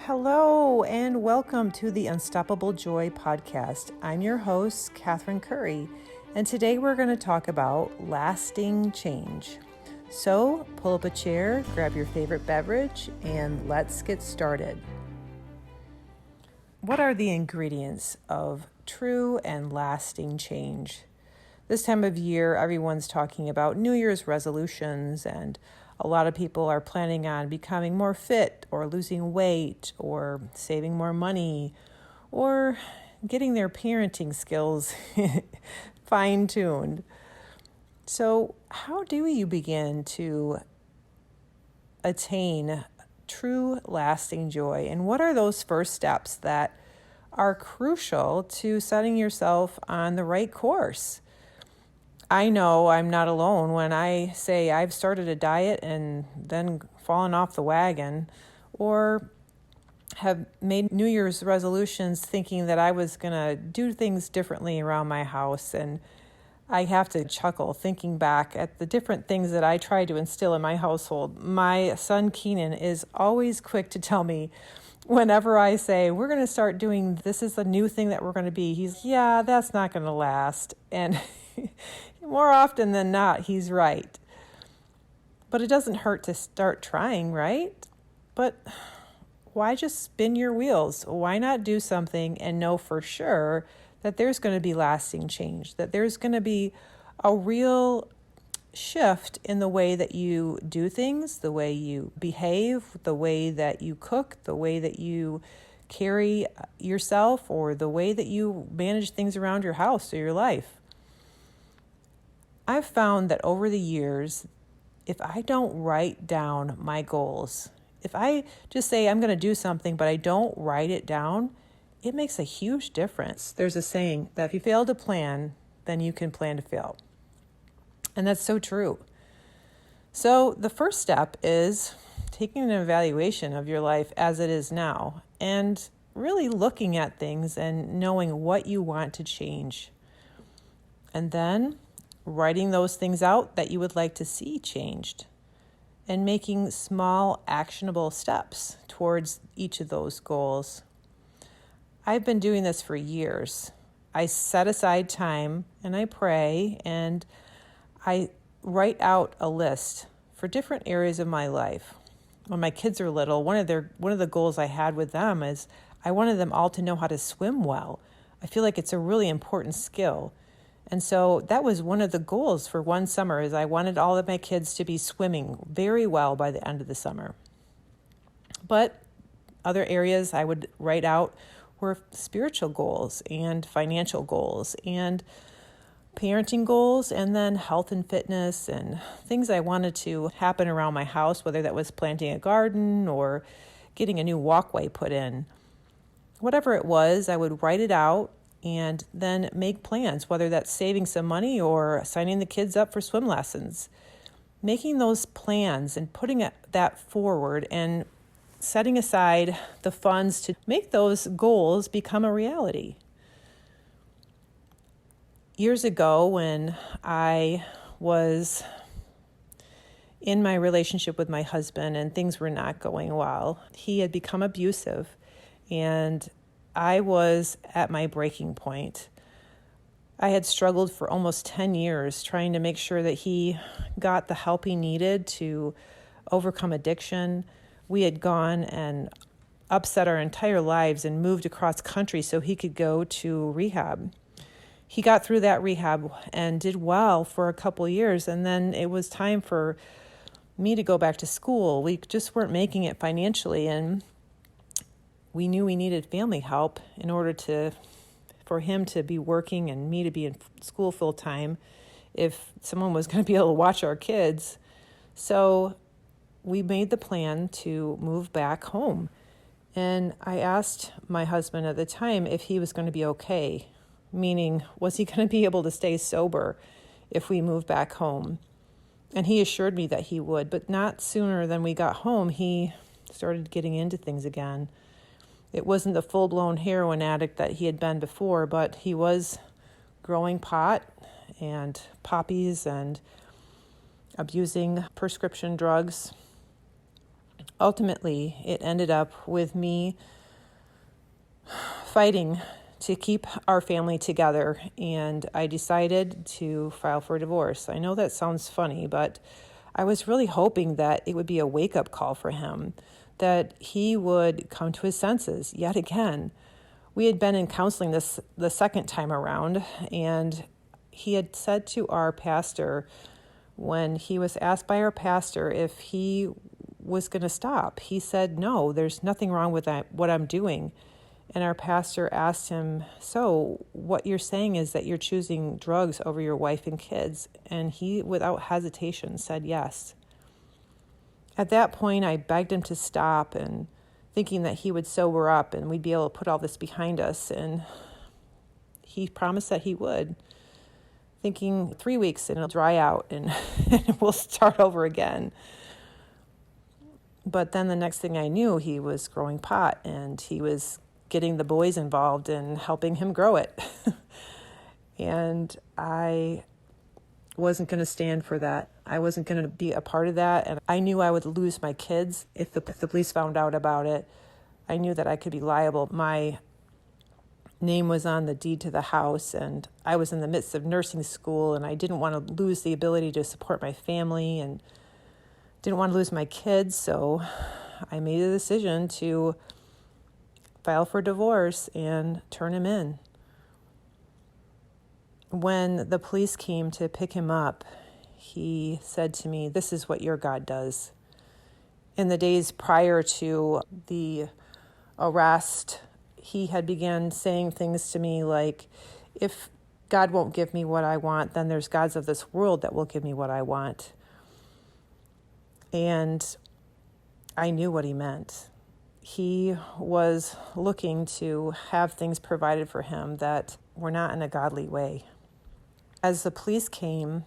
Hello and welcome to the Unstoppable Joy podcast. I'm your host, Kathryn Currie, and today we're going to talk about lasting change. So pull up a chair, grab your favorite beverage, and let's get started. What are the ingredients of true and lasting change? This time of year, everyone's talking about New Year's resolutions, and a lot of people are planning on becoming more fit or losing weight or saving more money or getting their parenting skills fine-tuned. So how do you begin to attain true lasting joy? And what are those first steps that are crucial to setting yourself on the right course? I know I'm not alone when I say I've started a diet and then fallen off the wagon, or have made New Year's resolutions thinking that I was going to do things differently around my house. And I have to chuckle thinking back at the different things that I try to instill in my household. My son Keenan is always quick to tell me whenever I say, we're going to start doing, this is the new thing that we're going to be. He's, yeah, that's not going to last. And more often than not, he's right. But it doesn't hurt to start trying, right? But why just spin your wheels? Why not do something and know for sure that there's going to be lasting change, that there's going to be a real shift in the way that you do things, the way you behave, the way that you cook, the way that you carry yourself, or the way that you manage things around your house or your life. I've found that over the years, if I don't write down my goals, if I just say I'm going to do something, but I don't write it down, it makes a huge difference. There's a saying that if you fail to plan, then you can plan to fail. And that's so true. So the first step is taking an evaluation of your life as it is now and really looking at things and knowing what you want to change. And then writing those things out that you would like to see changed and making small actionable steps towards each of those goals. I've been doing this for years. I set aside time and I pray and I write out a list for different areas of my life. When my kids are little, one of the goals I had with them is I wanted them all to know how to swim well. I feel like it's a really important skill. And so that was one of the goals for one summer, is I wanted all of my kids to be swimming very well by the end of the summer. But other areas I would write out were spiritual goals and financial goals and parenting goals, and then health and fitness and things I wanted to happen around my house, whether that was planting a garden or getting a new walkway put in. Whatever it was, I would write it out and then make plans, whether that's saving some money or signing the kids up for swim lessons. Making those plans and putting that forward and setting aside the funds to make those goals become a reality. Years ago, when I was in my relationship with my husband and things were not going well, he had become abusive, and I was at my breaking point. I had struggled for almost 10 years trying to make sure that he got the help he needed to overcome addiction. We had gone and upset our entire lives and moved across country so he could go to rehab. He got through that rehab and did well for a couple years, and then it was time for me to go back to school. We just weren't making it financially, and we knew we needed family help in order for him to be working and me to be in school full time if someone was going to be able to watch our kids. So we made the plan to move back home. And I asked my husband at the time if he was going to be okay, meaning was he going to be able to stay sober if we moved back home? And he assured me that he would, but not sooner than we got home, he started getting into things again. It wasn't the full-blown heroin addict that he had been before, but he was growing pot and poppies and abusing prescription drugs. Ultimately, it ended up with me fighting to keep our family together, and I decided to file for divorce. I know that sounds funny, but I was really hoping that it would be a wake-up call for him, that he would come to his senses yet again. We had been in counseling the second time around, and he had said to our pastor, when he was asked by our pastor if he was going to stop, he said, "No, there's nothing wrong with what I'm doing." And our pastor asked him, "So what you're saying is that you're choosing drugs over your wife and kids?" And he, without hesitation, said yes. At that point, I begged him to stop, and thinking that he would sober up and we'd be able to put all this behind us. And he promised that he would, thinking 3 weeks and it'll dry out and we'll start over again. But then the next thing I knew, he was growing pot, and he was getting the boys involved and helping him grow it. And I wasn't going to stand for that. I wasn't going to be a part of that. And I knew I would lose my kids if the police found out about it. I knew that I could be liable. My name was on the deed to the house, and I was in the midst of nursing school, and I didn't want to lose the ability to support my family and didn't want to lose my kids. So I made a decision to file for divorce and turn him in. When the police came to pick him up, he said to me, "This is what your God does." In the days prior to the arrest, he had begun saying things to me like, "If God won't give me what I want, then there's gods of this world that will give me what I want." And I knew what he meant. He was looking to have things provided for him that were not in a godly way. As the police came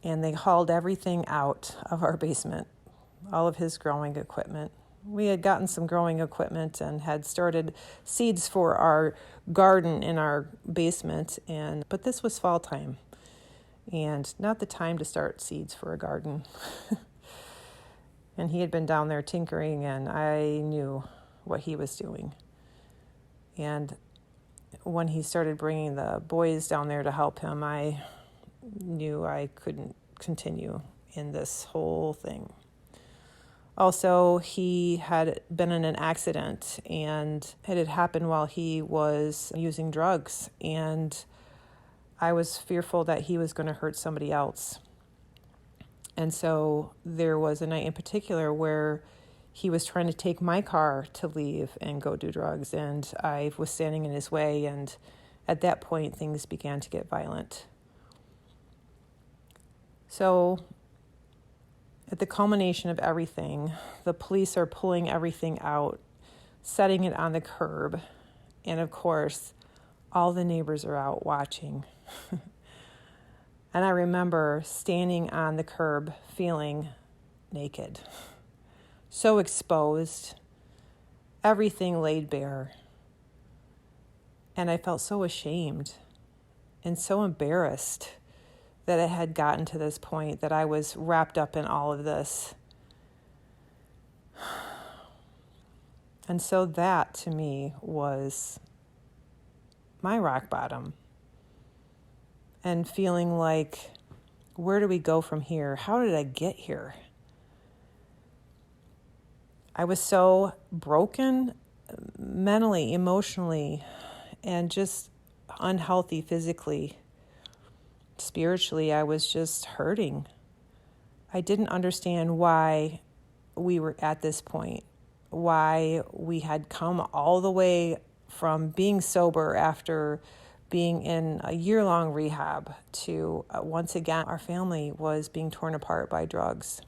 and they hauled everything out of our basement, all of his growing equipment. We had gotten some growing equipment and had started seeds for our garden in our basement, but this was fall time and not the time to start seeds for a garden. And he had been down there tinkering, and I knew what he was doing. And when he started bringing the boys down there to help him, I knew I couldn't continue in this whole thing. Also, he had been in an accident, and it had happened while he was using drugs, and I was fearful that he was going to hurt somebody else. And so there was a night in particular where he was trying to take my car to leave and go do drugs, and I was standing in his way, and at that point things began to get violent. So at the culmination of everything, the police are pulling everything out, setting it on the curb, and of course, all the neighbors are out watching. And I remember standing on the curb feeling naked, so exposed, everything laid bare. And I felt so ashamed and so embarrassed that it had gotten to this point, that I was wrapped up in all of this. And so that, to me, was my rock bottom. And feeling like, where do we go from here? How did I get here? I was so broken mentally, emotionally, and just unhealthy physically. Spiritually, I was just hurting. I didn't understand why we were at this point, why we had come all the way from being sober after being in a year-long rehab to once again, our family was being torn apart by drugs.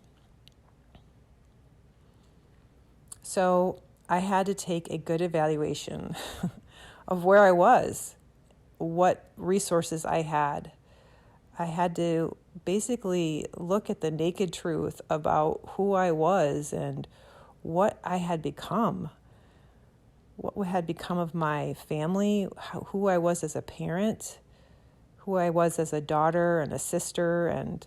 So I had to take a good evaluation of where I was, what resources I had. I had to basically look at the naked truth about who I was and what I had become. What had become of my family, who I was as a parent, who I was as a daughter and a sister. And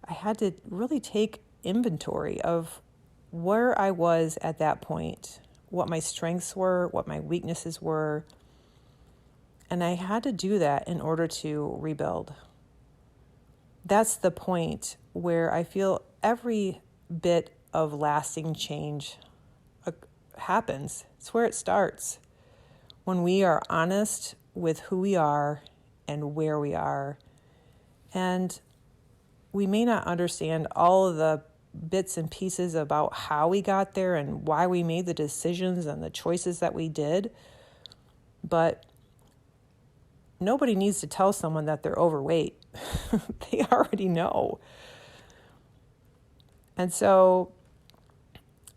I had to really take inventory of where I was at that point, what my strengths were, what my weaknesses were. And I had to do that in order to rebuild. That's the point where I feel every bit of lasting change happens. It's where it starts. When we are honest with who we are and where we are. And we may not understand all of the bits and pieces about how we got there and why we made the decisions and the choices that we did. But nobody needs to tell someone that they're overweight. They already know. And so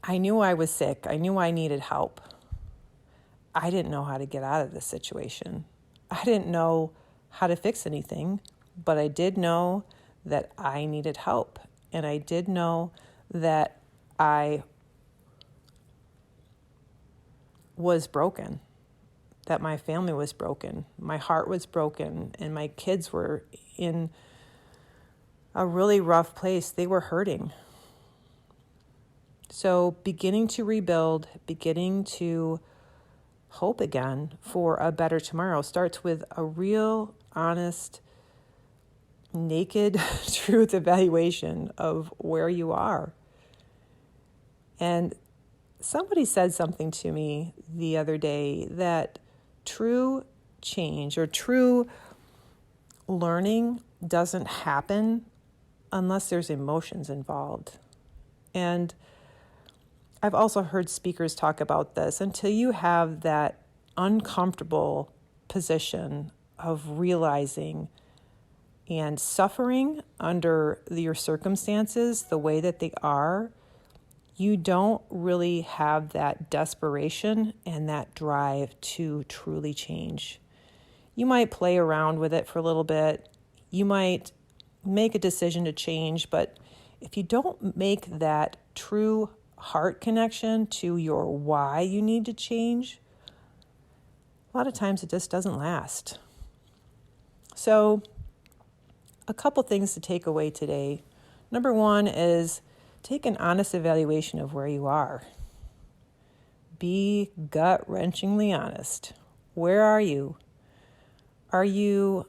I knew I was sick. I knew I needed help. I didn't know how to get out of this situation. I didn't know how to fix anything, but I did know that I needed help. And I did know that I was broken, that my family was broken, my heart was broken, and my kids were in a really rough place. They were hurting. So beginning to rebuild, beginning to hope again for a better tomorrow starts with a real, honest, naked truth evaluation of where you are. And somebody said something to me the other day that true change or true learning doesn't happen unless there's emotions involved. And I've also heard speakers talk about this. Until you have that uncomfortable position of realizing and suffering under your circumstances the way that they are, you don't really have that desperation and that drive to truly change. You might play around with it for a little bit. You might make a decision to change, but if you don't make that true heart connection to your why you need to change, a lot of times it just doesn't last. So a couple things to take away today. Number one is take an honest evaluation of where you are. Be gut-wrenchingly honest. Where are you? Are you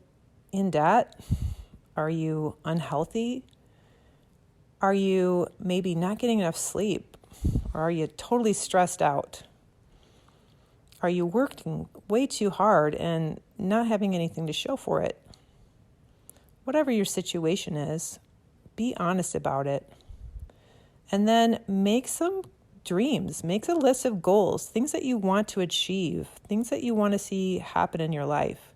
in debt? Are you unhealthy? Are you maybe not getting enough sleep? Or are you totally stressed out? Are you working way too hard and not having anything to show for it? Whatever your situation is, be honest about it. And then make some dreams, make a list of goals, things that you want to achieve, things that you want to see happen in your life.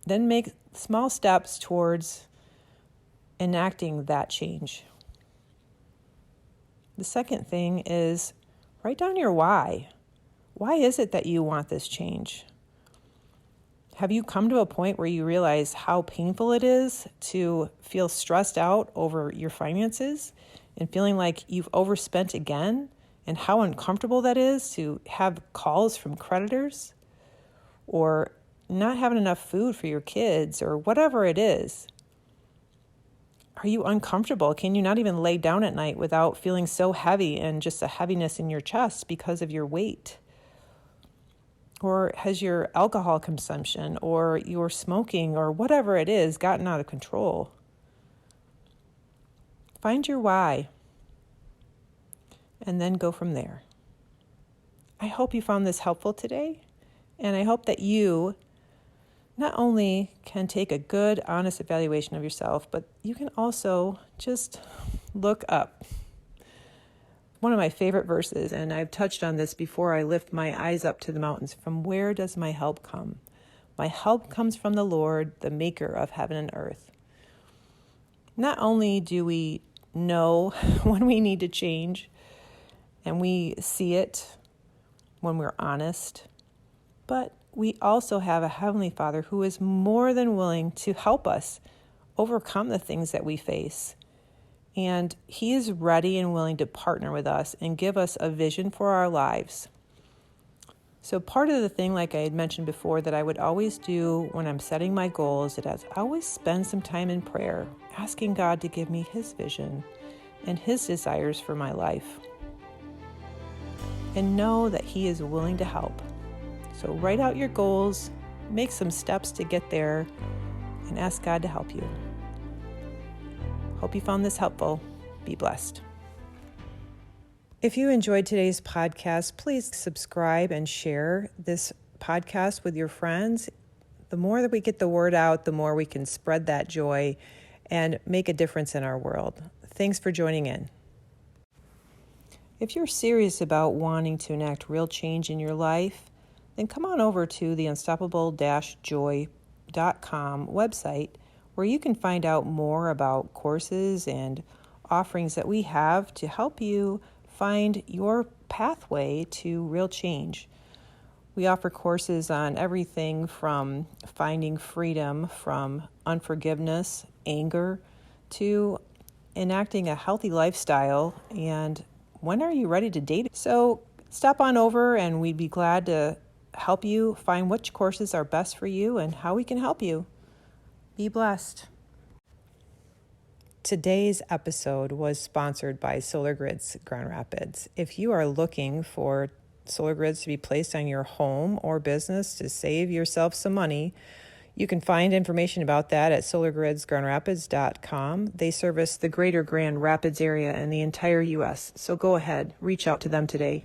Then make small steps towards enacting that change. The second thing is write down your why. Why is it that you want this change? Have you come to a point where you realize how painful it is to feel stressed out over your finances and feeling like you've overspent again, and how uncomfortable that is to have calls from creditors or not having enough food for your kids or whatever it is? Are you uncomfortable? Can you not even lay down at night without feeling so heavy and just a heaviness in your chest because of your weight? Or has your alcohol consumption or your smoking or whatever it is gotten out of control? Find your why and then go from there. I hope you found this helpful today, and I hope that you not only can take a good, honest evaluation of yourself, but you can also just look up. One of my favorite verses, and I've touched on this before, I lift my eyes up to the mountains. From where does my help come? My help comes from the Lord, the maker of heaven and earth. Not only do we know when we need to change, and we see it when we're honest, but we also have a Heavenly Father who is more than willing to help us overcome the things that we face. And He is ready and willing to partner with us and give us a vision for our lives. So part of the thing, like I had mentioned before, that I would always do when I'm setting my goals, is I always spend some time in prayer, asking God to give me His vision and His desires for my life. And know that He is willing to help. So write out your goals, make some steps to get there, and ask God to help you. Hope you found this helpful. Be blessed. If you enjoyed today's podcast, please subscribe and share this podcast with your friends. The more that we get the word out, the more we can spread that joy and make a difference in our world. Thanks for joining in. If you're serious about wanting to enact real change in your life, then come on over to the unstoppable-joy.com website, where you can find out more about courses and offerings that we have to help you find your pathway to real change. We offer courses on everything from finding freedom from unforgiveness, anger, to enacting a healthy lifestyle, and when are you ready to date? So stop on over and we'd be glad to help you find which courses are best for you and how we can help you. Be blessed. Today's episode was sponsored by Solar Grids Grand Rapids. If you are looking for solar grids to be placed on your home or business to save yourself some money, you can find information about that at solargridsgrandrapids.com. They service the greater Grand Rapids area and the entire U.S., so go ahead, reach out to them today.